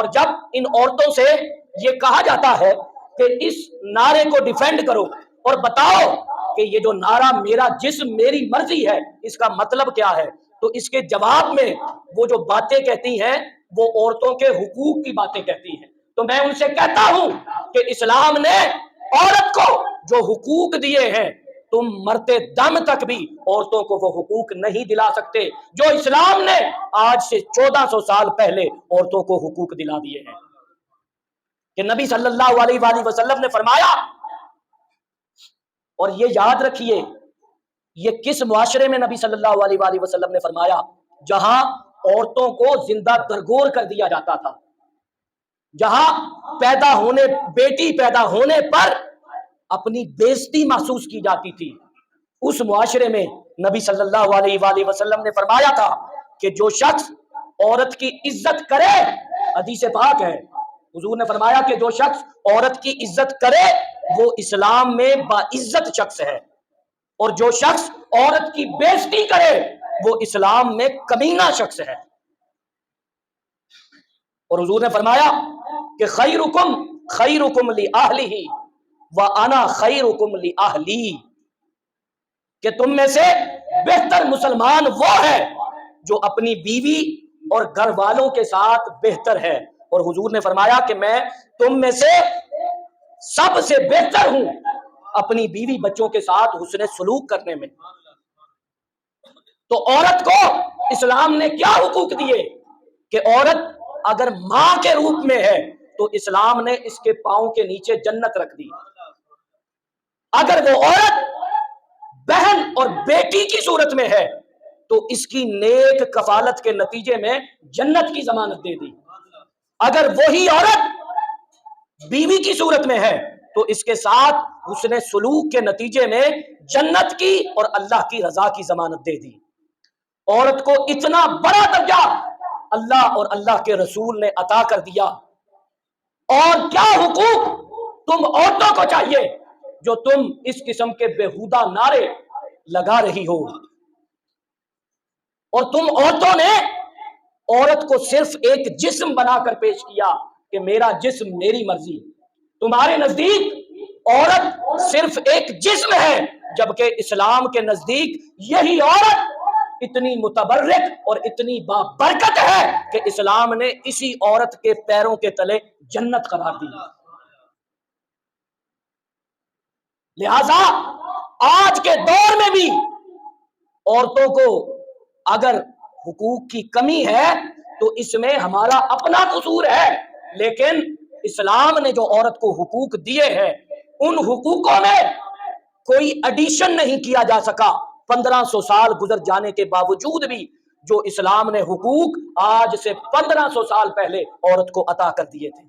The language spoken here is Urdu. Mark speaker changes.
Speaker 1: اور جب ان عورتوں سے یہ کہا جاتا ہے کہ اس نعرے کو ڈیفینڈ کرو اور بتاؤ کہ یہ جو نعرہ میرا جسم میری مرضی ہے اس کا مطلب کیا ہے، تو اس کے جواب میں وہ جو باتیں کہتی ہیں وہ عورتوں کے حقوق کی باتیں کہتی ہیں۔ تو میں ان سے کہتا ہوں کہ اسلام نے عورت کو جو حقوق دیے ہیں تم مرتے دم تک بھی عورتوں کو وہ حقوق نہیں دلا سکتے جو اسلام نے آج سے 1400 سال پہلے عورتوں کو حقوق دلا دیے ہیں۔ کہ نبی صلی اللہ علیہ وآلہ وسلم نے فرمایا، اور یہ یاد رکھیے یہ کس معاشرے میں نبی صلی اللہ علیہ وآلہ وسلم نے فرمایا، جہاں عورتوں کو زندہ درگور کر دیا جاتا تھا، جہاں بیٹی پیدا ہونے پر اپنی بےزتی محسوس کی جاتی تھی، اس معاشرے میں نبی صلی اللہ علیہ وآلہ وسلم نے فرمایا تھا کہ جو شخص عورت کی عزت کرے، حدیث پاک ہے، حضور نے فرمایا کہ جو شخص عورت کی عزت کرے وہ اسلام میں باعزت شخص ہے، اور جو شخص عورت کی بےزتی کرے وہ اسلام میں کمینہ شخص ہے۔ اور حضور نے فرمایا کہ خیرکم خیرکم لأہلہ وَأَنَا خَيْرُكُمْ لِأَهْلِي، کہ تم میں سے بہتر مسلمان وہ ہے جو اپنی بیوی اور گھر والوں کے ساتھ بہتر ہے، اور حضور نے فرمایا کہ میں تم میں سے سب سے بہتر ہوں اپنی بیوی بچوں کے ساتھ حسن سلوک کرنے میں۔ تو عورت کو اسلام نے کیا حقوق دیے کہ عورت اگر ماں کے روپ میں ہے تو اسلام نے اس کے پاؤں کے نیچے جنت رکھ دی، اگر وہ عورت بہن اور بیٹی کی صورت میں ہے تو اس کی نیک کفالت کے نتیجے میں جنت کی ضمانت دے دی، اگر وہی عورت بیوی کی صورت میں ہے تو اس کے ساتھ حسن سلوک کے نتیجے میں جنت کی اور اللہ کی رضا کی ضمانت دے دی۔ عورت کو اتنا بڑا درجہ اللہ اور اللہ کے رسول نے عطا کر دیا، اور کیا حقوق تم عورتوں کو چاہیے جو تم اس قسم کے بےہودہ نعرے لگا رہی ہو۔ اور تم عورتوں نے عورت کو صرف ایک جسم بنا کر پیش کیا کہ میرا جسم میری مرضی، تمہارے نزدیک عورت صرف ایک جسم ہے، جبکہ اسلام کے نزدیک یہی عورت اتنی متبرک اور اتنی بابرکت ہے کہ اسلام نے اسی عورت کے پیروں کے تلے جنت قرار دی۔ لہذا آج کے دور میں بھی عورتوں کو اگر حقوق کی کمی ہے تو اس میں ہمارا اپنا قصور ہے، لیکن اسلام نے جو عورت کو حقوق دیے ہیں ان حقوقوں میں کوئی ایڈیشن نہیں کیا جا سکا۔ 1500 سال گزر جانے کے باوجود بھی جو اسلام نے حقوق آج سے 1500 سال پہلے عورت کو عطا کر دیے تھے۔